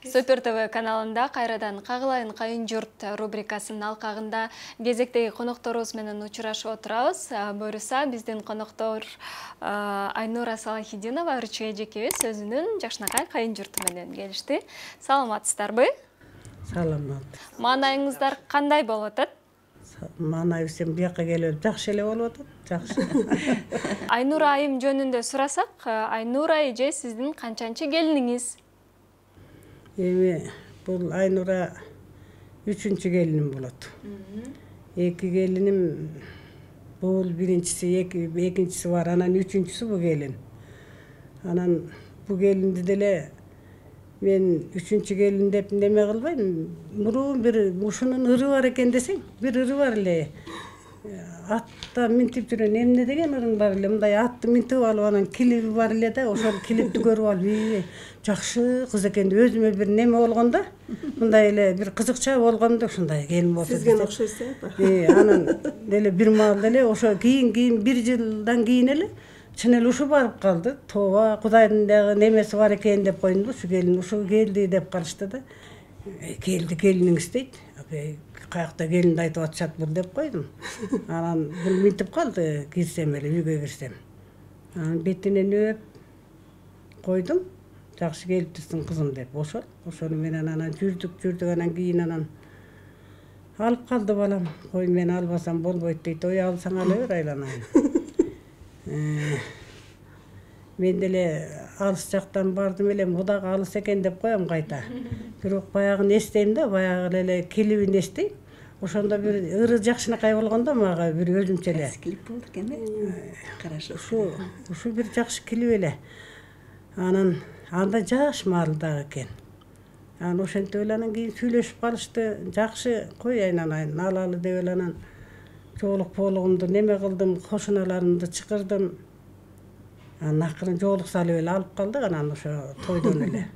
Супер ТВ каналында кайрадан Кагылайын кайын журт рубрикасынын алкагында кезектеги конокторубуз менен учурашып отурабыз. Буюрса биздин коноктор Айнура Салахидинова ырчы эжекебиз өзүнүн жакшынакай кайын журту менен келишти. Саламатсыздарбы? Саламат. Маанайыңыздар кандай болуп атат? Маанайыбыз бияка келип жакшы эле болуп атат. Жакшы. Айнура айым жөнүндө сурасак, Айнура эже сиздин канчанчы келиниңиз? Эми бул Айнура 3-чү келиним болот. 2 келиним бул биринчиси, экинчиси бар, анан 3-чүсү бу келин. Анан бу келинди деле мен 3-чү келин деп неме кылбайм. Мурун бир ушунун ыры бар экен десең, бир ыры бар эле. Атта минтип жүргөн эмне деген ырың бар эле. Мындай атты минтип алып анан килиби бар эле да, ошол килипти көрүп алып, жакшы кыз экен деп өзүмө бир неме болгондо, мындай эле бир кызыкча болгондо ушундай келин болду. Сизге окшойсуз апа. Анан деле бир маалда эле ошо кийин бир жылдан кийин эле чын эле ушу барып калды. Тооба Кудайдын дагы немеси бар экен деп койдум. Ушу келин ушу келди деп калышты да. Келди келиниңиз дейт. Каякта келинди айтып атышат бул деп койдум. Анан бул минтип калды, кирсем эле үйгө кирсем. Анан бетинен өп койдум. Жакшы келиптирсиң кызым деп. Ошону менен анан жүрдүк анан кийин анан алып калды балам. Кой мен албасам болбойт дейт. Ой алсаң ала бер айланайын. Мен деле алыс жактан бардым эле, мудагы алыс экен деп коем кайта. Бирок баягын эстейм да, баягы эле килибин эстейм. Ошондо бир ыры жакшынакай болгондо мага бир өзүмчө эле. Клип болду экен э? Карашы. Ушу бир жакшы клип эле. Анан анда жаш маал дагы экен. Анан ошентип эле анан кийин сүйлөшүп калышты. Жакшы кой айнанайын алалы деп эле анан жоолук поолугумду неме кылдым, кошуналарымды чакырдым. Анан акырын жоолук салып эле алып калдык анан ошо тойдон эле.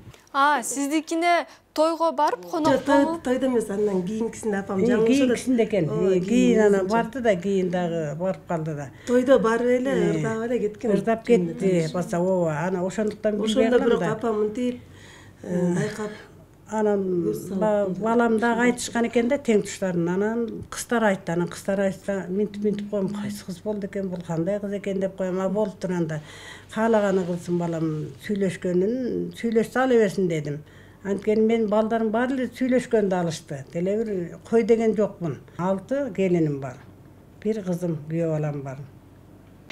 Сиздикине тойго барып конок болуп? Тойдо эмес, андан кийинкисинде апам жаңылышат. Кийинкисинде экен. Кийин анан барды да, кийин дагы барып калды да. Тойдо барып эле ырдап эле кеткен. Ырдап кетти, баса ооба. Анан ошондуктан билбей калам да. Ошондо бирок апам мынтип айкап анан балам дагы айтышкан экен да тең туштарын. Анан кыздар айтты. Анан кыздар айтса минтип коем, кайсы кыз болду экен бул, кандай кыз экен деп коем. Болуптур анда. Каалаганы кылсын балам, сүйлөшкөнүн сүйлөш сала берсин дедим. Анткени мен балдарым баары эле сүйлөшкөндү алышты. Деле бир кой деген жокмун. 6 келиним бар. Бир кызым, күйөө балам бар.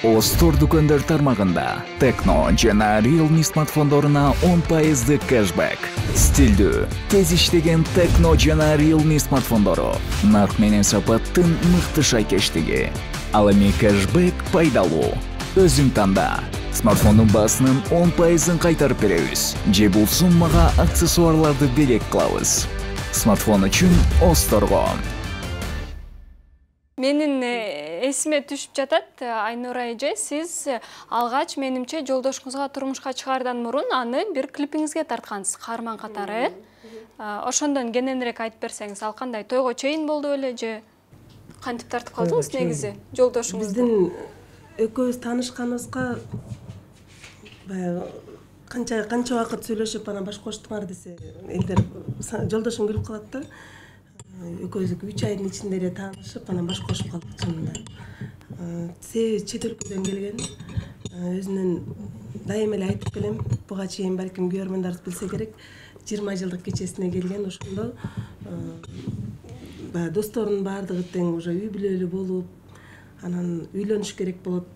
Остор дүкөндөр тармагында Tecno жана Realme смартфондоруна 10% кэшбэк. Стилдүү, тез иштеген Tecno жана Realme смартфондору нарк менен сапаттын мыкты шайкештиги. Ал эми кэшбэк пайдалуу. Өзүң танда. Смартфондун баасынын 10%-ын кайтарып беребиз. Же бул суммага аксессуарларды белек кылабыз. Смартфон үчүн Осторго. Менин эсиме түшүп жатат, Айнура эже, сиз алгач менимче жолдошуңузга турмушка чыгардан мурун аны бир клипиңизге тарткансыз, каарман катары. Ошондон кененирээк айтып берсеңиз, ал кандай тойго чейин болду беле же кантип тартып калдыңыз негизи жолдошуңузду? Биздин экөөбүз таанышканыбызга баягы канча убакыт сүйлөшүп анан баш коштуңар десе, элдер жолдошум күлүп калат да. Экөөбүз 3 айдын ичинде эле таанышып, анан баш кошуп калдык чынында. Себеби чет өлкөдөн келген, өзүнүн дайым эле айтып келем, буга чейин балким көрөрмандарыбыз билсе керек, 20 жылдык кечесине келген, ошондо баягы досторунун баардыгы тең уже үй бүлөлүү болуп, анан үйлөнүш керек болот.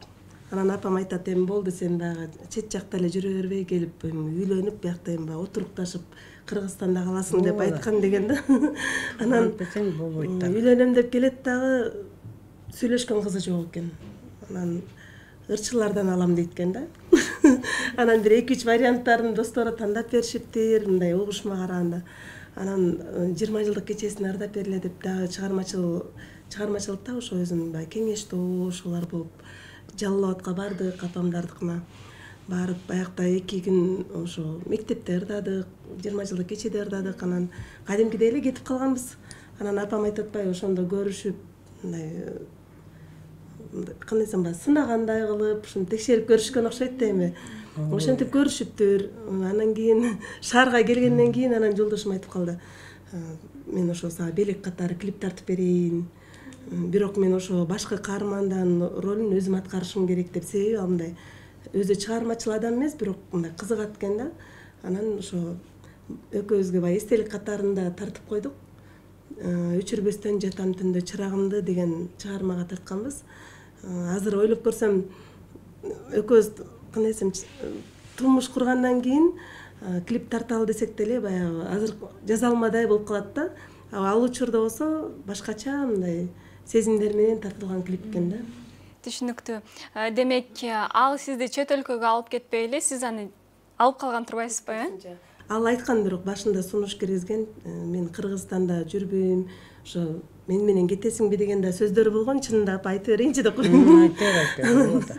Анан апам айтат, эми болду сен дагы чет жакта эле жүрө бербей келип, үйлөнүп, биякта эми отурукташып Кыргызстанда каласың деп айткан деген да. Анан үйлөнөм деп келет дагы сүйлөшкөн кызы жок экен. Анан ырчылардан алам дейт да. Анан бир 2-3 варианттарын достору тандап беришиптир, мындай угушма караганда. Анан 20 жылдык кечесине ырдап берле деп дагы чыгармачылыкта ошо өзүнүн баягы кеңештөө ошолор болуп Жалал-Абадка бардык, апамдардыкына барып, аякта 2 күн ошо мектепте ырдадык, 20 жылдык кечеде ырдадык, анан кадимкидей эле кетип калганбыз. Анан апам айтат атпайбы, ошондо көрүшүп, мындай кандай десем баягы сынагандай кылып ушинтип текшерип көрүшкөн окшойт да эми. Ошентип көрүшүптүр. Анан кийин шаарга келгенден кийин анан жолдошум айтып калды. Мен ошо сага белек катары клип тартып берейин. Бирок мен ошо башкы каармандын ролун өзүм аткарышым керек деп, себеби ал мындай өзү чыгармачыл адам эмес, бирок мындай кызыгат экен да. Анан ошо экөөбүзгө баягы эстелик катарында тартып койдук. Өчүрбөстөн жатам түндө чырагымды деген чыгармага тартканбыз. Азыр ойлоп көрсөм, экөөбүз кандай десем, турмуш кургандан кийин клип тарталы десек деле баягы азыр жаза алмадай болуп калат да. Ал учурда болсо башкача мындай сезимдер менен тартылган клип экен да. Түшүнүктүү. Демек, ал сизди чет өлкөгө алып кетпей эле, сиз аны алып калган турбайсызбы, Ал айткан бирок башында сунуш киргизген, мен Кыргызстанда жүрбөйм, ошо мен менен кетесиңби деген да сөздөр болгон. Чынында апа айтып берейинчи деп койдум. Айтып.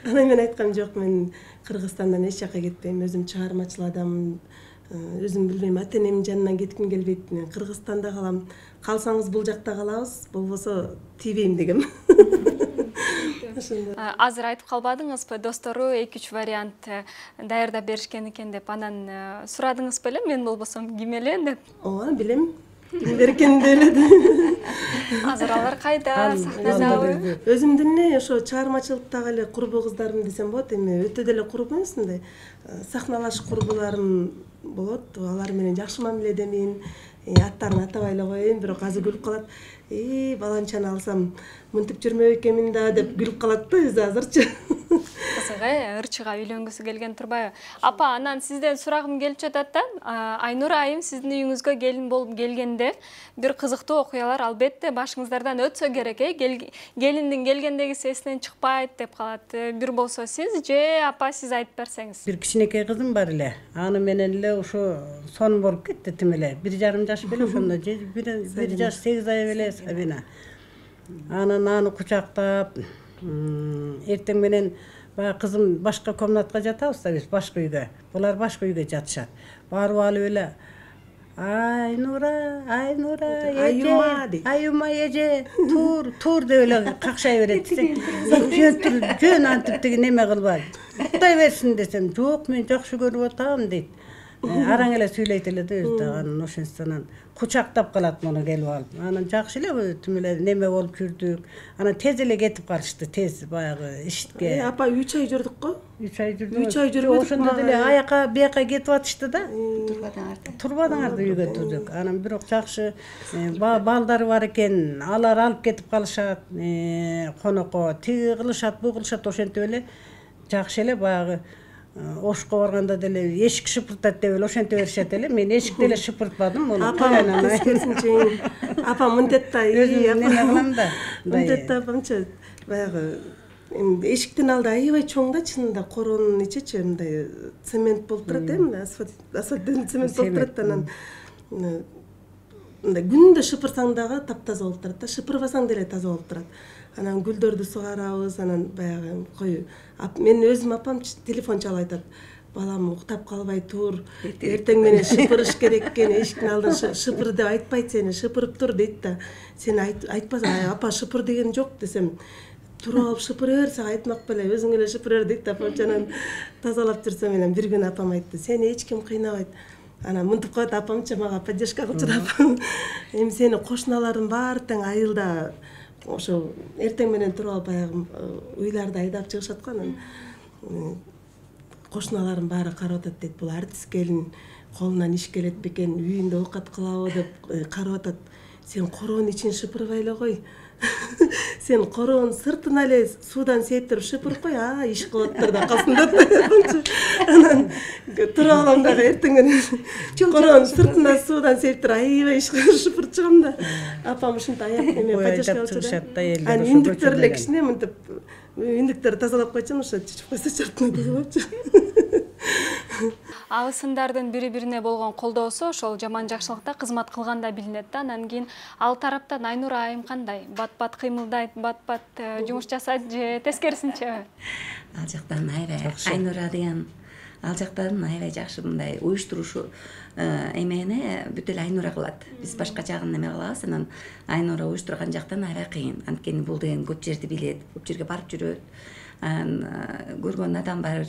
Анан мен айткам, жок, мен Кыргызстандан эч жака кетпейм, өзүм чыгармачыл адаммын. Өзүм билбейм, ата-энемдин жанынан кетким келбейт. Мен Кыргызстанда калам. Калсаңыз бул жакта калабыз, болбосо тийбейм дегем. Азыр айтып калбадыңызбы, достору 2-3 вариант даярдап беришкен экен деп, анан сурадыңыз беле, мен болбосом ким эле деп? Ооба, билем. Кимдер экенин да билет. Азыр алар кайда, сахнадабы? Өзүмдүн эле ошо чыгармачылыктагы эле курбу кыздарым десем болот. Эми өтө деле курбу эмес, мындай сахналаш курбуларым болот. Алар менен жакшы мамиледемин. Аттарын атабай эле коеюн, бирок азыр күлүп калат. Баланчаны алсам, мынтип жүрмөк экенмин да деп күлүп калат да өзү азырчы. Кызыгы, ырчыга үйлөнгүсү келген турбайбы? Апа, анан сизден сурагым келип жатат да. Айнура айым сиздин үйүңүзгө келин болуп келгенде бир кызыктуу окуялар албетте башыңыздардан өтсө керек, Келиндин келгендегиси эсинен чыкпайт деп калат. Бир болсо сиз же апа сиз айтып берсеңиз. Бир кичинекей кызым бар эле. Аны менен эле ошо сонун болуп кетти тим эле. 1,5 жаш беле ошондо, 1 жаш 8 ай беле Сабина. Анан аны кучактап, эртең менен баягы кызым башка комнатка жатабыз да, биз башка үйгө. Булар башка үйгө жатышат. Барып алып эле Айнура, Айума дейт. Айума эже, тур деп эле какшай берет. Жөн антип тиги неме кылбай. Уктай берсин десем, жок, мен жакшы көрүп атам дейт. Араң эле сүйлөйт эле да өзү да, анан ошентсен кучактап калат муну келип алып. Анан жакшы эле тим эле неме болуп жүрдүк. Анан тез эле кетип калышты, тез баягы ишке. Апа 3 ай жүрдүк го? 3 ай жүрдүк. 3 ай жүрбөдүк. Ошондо деле аяка бияка кетип атышты да. Турбадыңарды үйгө турдук. Анан бирок жакшы балдары бар экен, алар алып кетип калышат, конокко тиги кылышат, бу кылышат, ошентип эле жакшы эле баягы ошко барганда деле эшик шыпыртат деп эле ошентип беришет эле. Мен эшикти эле шыпыртпадым. Апа тескерисинче. Апа мынтетта неме кылам да. Мынтетта апамчы баягы эшиктин алды аябай чоң да, чынында коронун ичичи мындай цемент болуп турат, мындай асфальт цемент болуп турат. Анан мындай күндө шыпырсаң дагы таптаза болуп турат да, шыпырбасаң деле таза болуп турат. Анан гүлдөрдү сугарабыз, анан баягы кой. Мен өзүм апам телефон чалып айтат. Балам уктап калбай тур. Эртең менен шыпырыш керек экен, эшиктин алдын шыпыр деп айтпайт сени, шыпырып тур дейт да. Сен айтпасаң, апа шыпыр деген жок десем, туруп алып шыпыра бер, сага айтмак беле, өзүң эле шыпыра бер дейт апам. Анан тазалап жүрсөм менен бир күн апам айтты, сени эч ким кыйнабайт. Анан мынтип коет апамчы мага поддержка кылчу да. Эми сени кошуналарың баары тең айылда ошо эртең менен туруп алып баягы уйларды айдап чыгышат го. Анан кошуналарым баары карап атат дейт, бул артист келин колунан иш келет бекен, үйүндө оокат кылабы деп карап атат. Сен короонун ичин шыпырбай эле кой. Сен короонун сыртына эле суудан септирип шыпырып кой, иш кылыптыр да калсын деп. Анан туруп алам дагы эртең менен короонун сыртына суудан септирип аябай иш кылып шыпырып чыгам да. Апам ушинтип аяк эме поддержка кылчу да. Анан үндүктөр эле кичине мынтип үндүктөрдү тазалап койчумун, ошо чечип койсо чартына тазалапчы. Абысындардын бири-бирине болгон колдоосу ошол жаман жакшылыкта кызмат кылганда билинет да. Анан кийин ал тараптан Айнура айым кандай? Бат-бат кыймылдайт, бат-бат жумуш жасайт же тескерисинче? Ал жактан аябай Айнура деген Ал жактан аябай жакшы мындай уюштурушу эмени бүт эле Айнура кылат. Биз башка жагын эме кылабыз, анан Айнура уюштурган жактан аябай кыйын. Анткени бул деген көп жерди билет, көп жерге барып жүрөт. Көргөн адам бар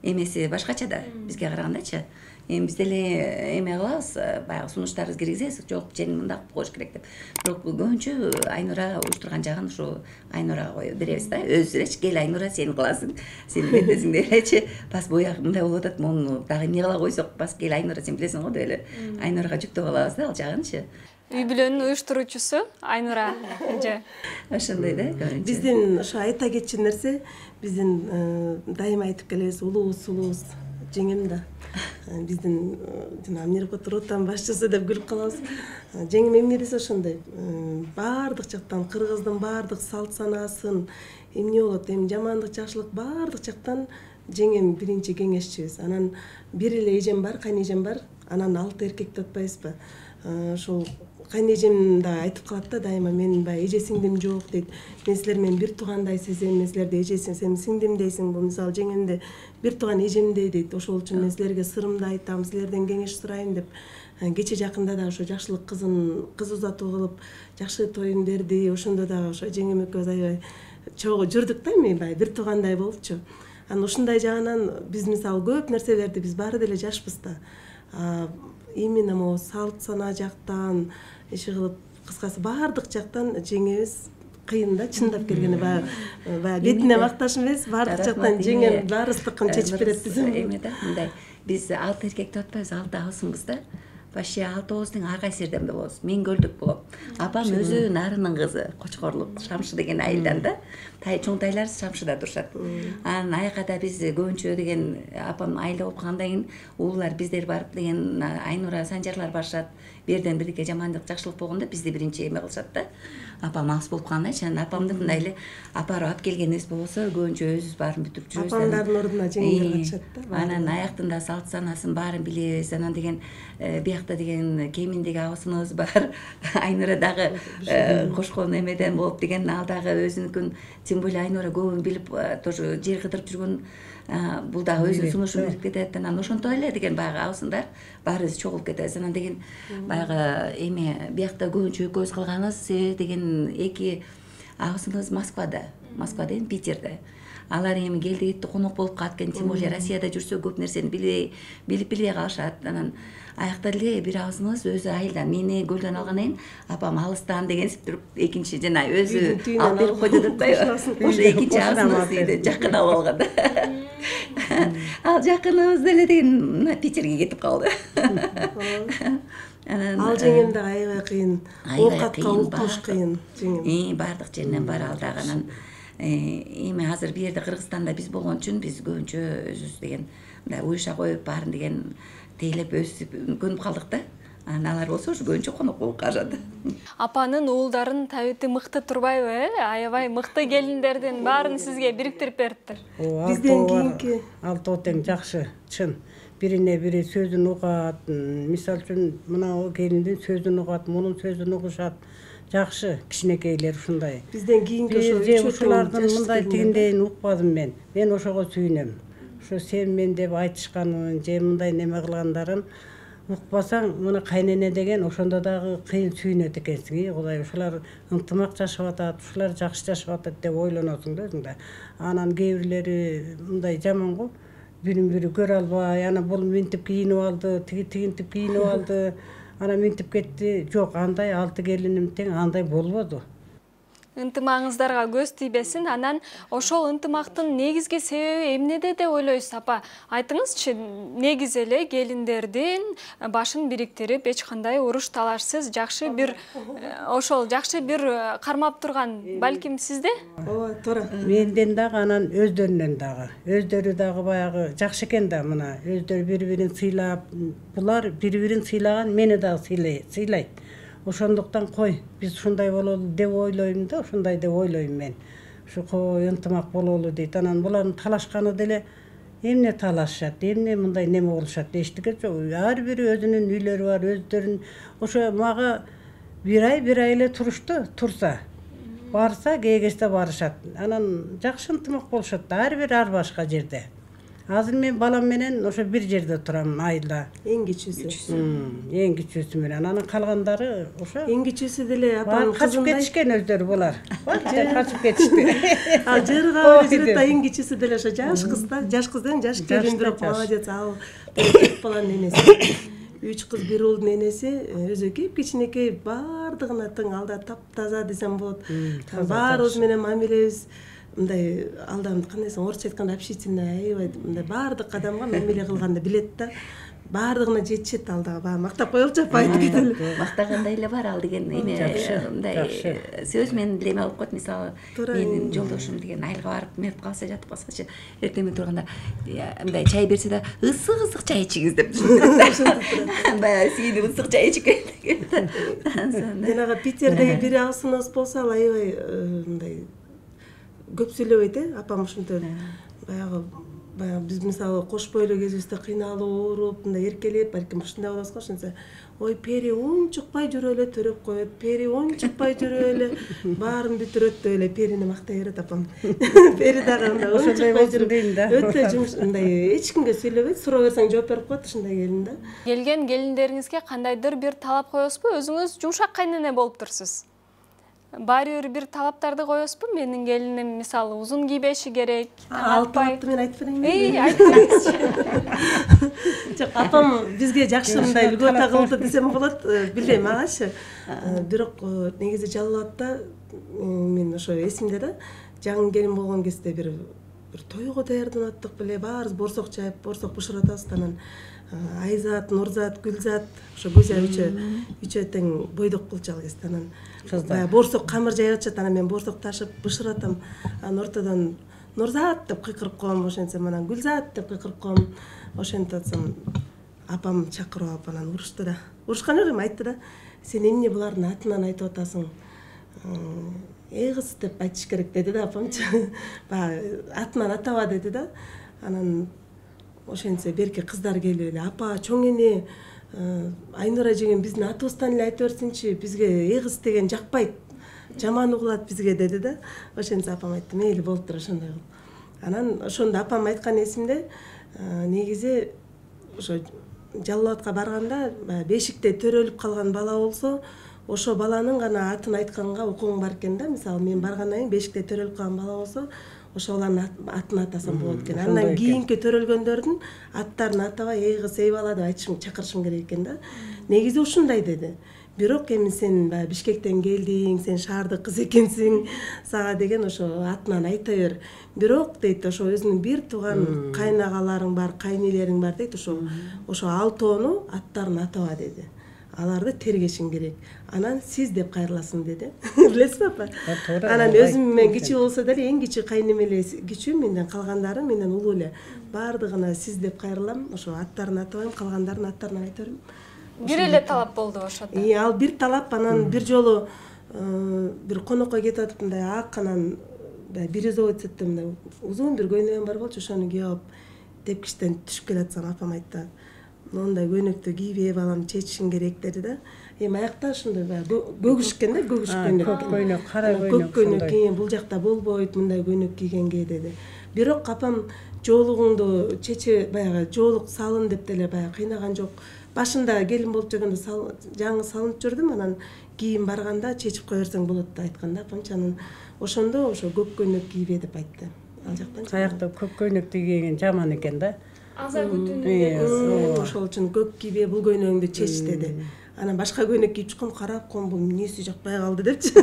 эмеси башкача да бизге карагандачы. Эми биз деле эме кылабыз, баягы сунуштарыбызды киргизебиз, жок жени мындай кылып коюш керек деп. Бирок көбүнчө Айнура уюштурган жагын ушу Айнурага коюп беребиз да. Өзү элечи кел Айнура сен кыласың, сен кетесиң деп элечи. Бас бояк мындай болуп атат, муну дагы эмне кыла койсок, бас кел Айнура сен билесиң го деп эле Айнурага жүктөп алабыз да ал жагынчы. Үй бүлөнүн уюштуруучусу Айнура эже. Ошондой да. Биздин ошо айта кетчү нерсе, биздин дайыма айтып келебиз, улуубуз жеңем да. Биздин жана Миркот ротан башчысы деп күлүп калабыз. Жеңем эмне десе ошондой. Баардык жактан кыргыздын баардык салт санаасын, эмне болот, эми жамандык, жакшылык баардык жактан жеңем биринчи кеңешчибиз. Анан бир эле эжем бар, кайнэжем бар. Анан 6 эркекти атпайбызбы? Ошол кайнэжем да айтып калат да дайыма, мен баягы эже сиңдим жок дейт. Мен силер менен бир туугандай сезем, мен силерди эжесиң, сен сиңдим дейсиң. Бул мисалы жеңемди бир тууган эжемдей дейт. Ошол үчүн мен силерге сырымды айтам, силерден кеңеш сурайм деп. Кече жакында да ошо жакшылык кыз узатуу кылып, жакшы тоюн берди. Ошондо да ошо жеңем экөөбүз аябай чогуу жүрдүк да, эми баягы бир туугандай болупчу. Анан ушундай жагынан биз мисалы көп нерселерди биз баары деле жашпыз да. Именно могу салт санаа жактан иши кылып, кыскасы баардык жактан жеңебиз кыйын да, чындап келгенде баягы бетине макташым эмес, баардык жактан жеңем баарыбыздыкын чечип берет десем. Эми да, мындай биз 6 эркекти атпайбыз, 6 агысынбыз да. Вообще 6-9-дун ар кайсы жерден болобуз. Мен көлдүк болом. Апам өзү нарынын кызы, Кочкорлук Шамшы деген айылдан да. Чоң тайлар Шамшыда турушат. Анан аяка да биз көбүнчө деген апам айылда болуп калгандан кийин уулар биздер барып деген Айнура Санжарлар барышат. Бирден бирдикке жамандык, жакшылык болгондо бизди биринчи эме кылышат да. Апам алыс болуп калганда, анан апамды мындай эле апарып алып келгенибиз болсо, көбүнчө өзүбүз баарын бүтүрүп жүрөбүз. Апамдардын ордуна жеңдер катышат да. Анан аяктын да салт санаасын баарын билебиз. Анан деген биякта деген кеминдеги абысыныбыз бар. Айнура дагы кошкон эмеден болуп деген, ал дагы өзүнүкүн, тем более Айнура көбүн билип, тоже жер кыдырып жүргөн, бул дагы өзүнүн сунушун берип кетет. Анан ошондой эле деген баягы абысындар баарыбыз чогулуп кетебиз. Анан деген баягы эме биякта көбүнчө экөөбүз калганыбыз себеби деген эки абысыныбыз Москвада эми Питерде. Алар эми келди кетти конок болуп калат экен, тем более Россияда жүрсө көп нерсени билбей калышат. Анан аякта эле бир абысыныбыз өзү айылдан мени көлдөн алгандан кийин апам алыстан дегенсип туруп экинчи жана өзү алып берип койду деп атпайбы. Ошо экинчи абысыныбыз үйдө жакын алган да. Ал жакыныбыз деле деген Питерге кетип калды. Ал жеңем да аябай кыйын. Оокатка укмуш кыйын жеңем. Бардык жеринен бар ал дагы. Анан эми азыр бул жерде Кыргызстанда биз болгон үчүн биз көбүнчө өзүбүз деген мындай уюша коюп баарын деген тейлеп өсүп көнүп калдык да. Анан алар болсо ушу көбүнчө конок болуп калышат. Апанын уулдарынын табити мыкты турбайбы? Аябай мыкты келиндердин баарын сизге бириктирип бериптир. Бизден кийинки 6 тең жакшы, чын. Бирине бири сөзүн угат. Мисалы үчүн мына келиндин сөзүн угат, мунун сөзүн угушат. Жакшы кичинекейлер ушундай. Бизден кийинки ошо ушулардын мындай тигиндейин укпадым мен. Мен ошого сүйүнөм. Ошо сен мен деп айтышканын, же мындай неме кылгандарын укпасаң, мына кайнене деген ошондо дагы кыйын сүйүнөт экенсиң. Кудай, ушулар ынтымак жашап атат, ушулар жакшы жашап атат деп ойлоносуң да өзүң да. Анан кээ бирлери мындай жаман го. Бирин-бири көрө албай, ана бул минтип кийинип алды, тигинтип кийинип алды. Ана минтип кетти. Жок, андай 6 келиним тең андай болбоду. Ынтымагыңыздарга көз тийбесин. Анан ошол ынтымактын негизги себеби эмнеде деп ойлойсуз, апа? Айтыңызчы, негизи эле келиндердин башын бириктирип, эч кандай уруш талашсыз жакшы бир ошол жакшы бир кармап турган балким сизде? Ооба, туура. Менден дагы, анан өздөрүнөн дагы. Өздөрү дагы баягы жакшы экен да, мына өздөрү бири-бирин сыйлап, булар бири-бирин сыйлаган, мени дагы сыйлайт. Ошондуктан кой, биз ушундай бололу деп ойлойм да, ушундай деп ойлойм мен. Ушу кой ынтымак бололу дейт. Анан булардын талашканы деле эмне талашышат, эмне мындай неме болушат эчтеке жок. Ар бири өзүнүн үйлөрү бар, өздөрүн. Ошо мага бир ай эле турса, барса, кээ кезде барышат. Анан жакшы ынтымак болушат да, ар бир ар башка жерде. Азыр мен балам менен ошо бир жерде турам айылда. Эң кичүүсү. Эң кичүүсү менен. Анан калгандары ошо. Эң кичүүсү деле апам Качып кетишкен өздөрү булар. Качып кетишти. Жырга жүрөт да эң кичүүсү деле ошо жаш кыз да. Жаш кыздан жаш келин бирок молодец ал. Төрт баланын энеси. 3 кыз 1 уулдун энеси өзү кичинекей баардыгына тең алда таптаза десем болот. Баарыбыз менен мамилебиз мындай алдан кандай десем орусча айтканда общительный аябай мындай баардык адамга мамиле кылганды билет да. Баардыгына жетишет алда баягы мактап коелучу апа айтып кетели. Мактагандай эле бар ал деген эме мындай сөз менен деле эме болуп коет. Мисалы менин жолдошум деген айылга барып мерт калса жатып калсачы эртең турганда мындай чай берсе да ысык чай ичиңиз деп баягы сүйүнүп ысык чай içip келет. Жанагы Питердеги бир агысыбыз болсо ал аябай мындай көп сүйлөбөйт апам ушинтип баягы биз мисалы кош бойлуу кезибизде кыйналып ооруп мындай эркелеп балким ушундай болобуз го ошентсе ой пери унчукпай жүрө эле төрөп коет, пери унчукпай жүрө эле баарын бүтүрөт деп эле перини мактай берет апам. Пери дагы мындай ошондой болчу дейм да. Өтө жумуш мындай эч кимге сүйлөбөйт, суроо берсең жооп берип коет ушундай келин да. Келген келиндериңизге кандайдыр бир талап коесузбу? Өзүңүз жумшак кайнене болуп турсуз. Баары бир талаптарды коесузбу? Менин келиним мисалы узун кийбеши керек. Ал талапты мен айтып берейинби? Айтыңызчы. Жок, апам бизге жакшы мындай үлгү кылды десем болот. Билбейм агачы. Бирок негизи Жалал абадда мен ошо эсимде да. Жаңы келин болгон кезде бир тойго даярданып аттык беле, баарыбыз борсок чайып, борсок бышыратабыз анан Айзат, Нурзат, Гүлзат ошо Гүза үчөө тең бойдок болчу ал кезде анан баягы борсок камыр жайып атышат, анан мен борсок ташып бышыратам. Анан ортодон Нурзат деп кыйкырып коем, ошентсем анан Гүлзат деп кыйкырып коем. Ошентип атсам апам чакырып алып анан урушты да. Урушкан жок эми айтты да. Сен эмне булардын атынан айтып атасың? Кыз деп айтыш керек деди да апамчы. Баягы атынан атаба деди да. Анан ошентсе берки кыздар келип эле апа чоң эне Айнура жеген биздин атыбыздан эле айтып берсинчи, бизге кыз деген жакпайт, жаман угулат бизге деди да. Ошентсе апам айтты мейли болуптур ошондой кыл. Анан ошондо апам айткан эсимде негизи ошо Жалал абадка барганда бешикте төрөлүп калган бала болсо ошо баланын гана атын айтканга укугуң бар экен да. Мисалы мен баргандан кийин бешикте төрөлүп калган бала болсо ошо баланын атын атасам болот экен. Андан кийинки төрөлгөндөрдүн аттарын атабай кыз бала деп айтышым чакырышым керек экен да. Негизи ушундай деди. Бирок эми сен баягы Бишкектен келдиң, сен шаардык кыз экенсиң, сага деген ошо атынан айта бер. Бирок дейт ошо өзүнүн бир тууган кайнагаларың бар, кайнелериң бар дейт, ошо алтоону аттарын атаба деди. Аларды тергешиң керек. Анан сиз деп кайрыласың деди. Билесизби апа? Анан өзүм мен кичүү болсо деле эң кичүү кайнем эле кичүү, менден калгандары менден улуу эле. Баардыгына сиз деп кайрылам, ошо аттарын атабайм, калгандарын аттарына айта берем. Бир эле талап болду ошондо. Ал бир талап, анан бир жолу бир конокко кетип атып мындай ак анан бирюзовый цветте мындай узун бир көйнөгүм бар болчу, ошону кийип алып тепкичтен түшүп келатсам апам айтты. Мондай көйнөктү кийбей балам чечишиң керек деди да. Эми аякта ушундай көгүшкен да, көгүш көйнөк. Көк көйнөк, кара көйнөк. Көк көйнөк кийген бул жакта болбойт, мындай көйнөк кийгенге деди. Бирок апам жоолугуңду чече баягы жоолук салын деп деле баягы кыйнаган жок. Башында келин болуп жүргөндө жаңы салынып жүрдүм, анан кийин барганда чечип кое берсең болот деп айткан да апамчы. Анан ошондо ошо көк көйнөк кийбе деп айтты. Ал жактан аякта көк көйнөктү кийген жаман экен да. Аза күтүүнү ошол үчүн көк кийбе, бул көйнөгүңдү чеч деди. Анан башка көйнөк кийип чыккан, карап ком бул эмнеси жакпай калды депчи.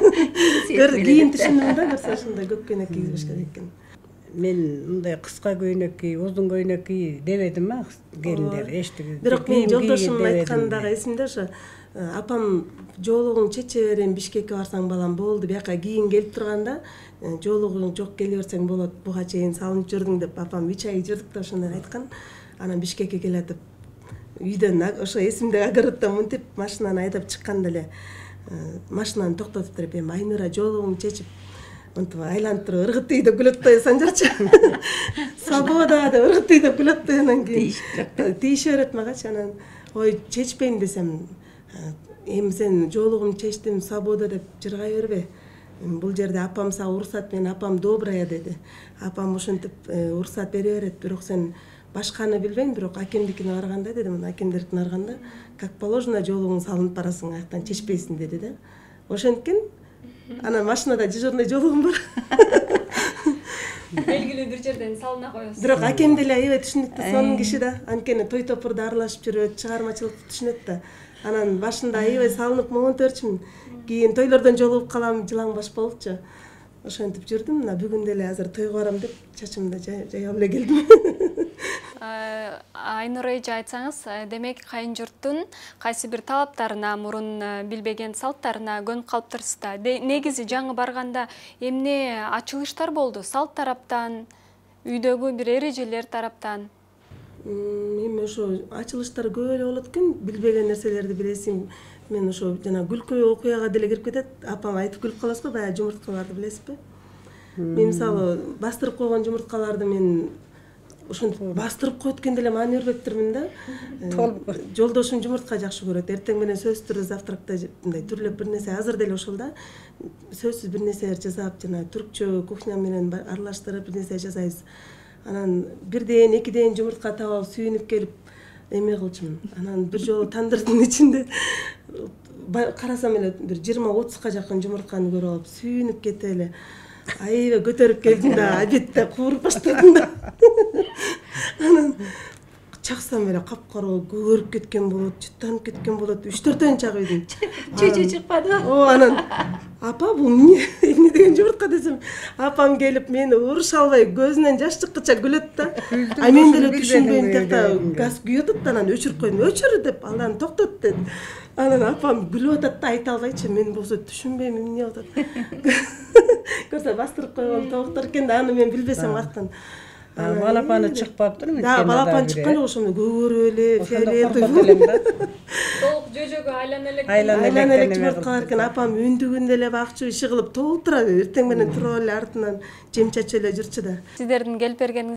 Кийин түшүндүм да, көрсө ошондой көк көйнөк кийгизбеш керек экен. Мен мындай кыска көйнөк кий, узун көйнөк кий дебедим а келиндер эчтеге. Бирок мен жолдошум айткан дагы эсимде, ошо апам жоолугуң чече берем, Бишкекке барсаң балам болду, бияка кийин келип турганда жоолугуң жок келе берсең болот, буга чейин салынып жүрдүң деп апам 3 ай жүрдүк да ошондой айткан. Анан Бишкекке келатып үйдөн ошо эсимде огороддон мынтип машинаны айдап чыкканда эле машинаны токтотуп туруп эми Айнура жоолугуң чечип мынтип айланып туруп ыргытый деп күлөт да Санжарчы. Свобода деп ыргытый деп күлөт да анан кийин тийише берет магачы. Анан ой чечпейм десем эми сен жоолугум чечтим свобода деп жыргай бербе. Бул жерде апам сага уруксат, мен апам добрая деди. Апам ошентип уруксат бере берет, бирок сен башканы билбейм, бирок акемдикине барганда деди, мына акемдердикине барганда как положено жолуңуң салынып барасың, аяктан чечпейсиң деди да. Ошенткен анан машинада дежурный жолугум бар. Белгилүү бир жерден салына коесуз. Бирок акем деле аябай түшүнүктүү сонун киши да. Анткени той топурда аралашып жүрөт, чыгармачылыкты түшүнөт да. Анан башында аябай салынып монтөрчүмүн. Кийин тойлордон жолугуп калам, жылаң баш болупчу. Ошентип жүрдүм. Мына бүгүн деле азыр тойго барам деп чачымды жайып эле келдим. Айнура эже, айтсаңыз, демек кайын журттун кайсы бир талаптарына, мурун билбеген салттарына көнүп калыптырсыз да. Негизи жаңы барганда эмне ачылыштар болду? Салт тараптан, үйдөгү бир эрежелер тараптан? Эми ошо ачылыштар көп эле болот экен, билбеген нерселерди билесиң. Мен ошо жана күлкү окуяга деле кирип кетет. Апам айтып күлүп каласыз го, баягы жумурткаларды билесизби? Мен мисалы бастырып койгон жумурткаларды мен ошентип бастырып коет экен деле маанилбептирмин да. Жолдошум жумуртка жакшы көрөт. Эртең менен сөзсүз түрдө завтракта мындай түрлөп бир нерсе азыр деле ошол да. Сөзсүз бир нерсе жасап, жана түркчө кухня менен аралаштырып бир нерсе жасайбыз. Анан бирден, экиден жумуртка таап алып сүйүнүп келип эме кылчумун. Анан бир жолу тандырдын ичинде карасам эле бир 20-30ка жакын жумуртканы көрүп алып сүйүнүп кетип эле аябай көтөрүп келдим да, обедте кууруп баштадым да. Анан чаксам эле капкара көгөрүп кеткен болот, жуттанып кеткен болот. 3-4 чагып едим. Чөчө чыкпадыбы? Анан апа бул эмне деген жумуртка десем, апам келип мени уруша албай көзүнөн жаш чыккыча күлөт да. А мен деле түшүнбөйм, тиякта газ күйүп атат, анан өчүрүп койдум. Өчүр деп, анан токтот деди. Анан апам күлүп атат да, айта албайчы. Мен болсо түшүнбөйм эмне болуп атат. Көрсө бастырып койгон токтор экен да, аны мен билбесем каяктан. Балапаны чыкпаптырмы? Да, балапан чыккан жок, ошондой көгөрүп эле, фиолетовый. Толук жөжөгө айлана элек жумурткалар экен. Апам үндүгүндө эле бакчы иши кылып толтура, эртең менен туруп эле артынан жем чачып эле жүрчү да. Сиздердин келип бергениңиз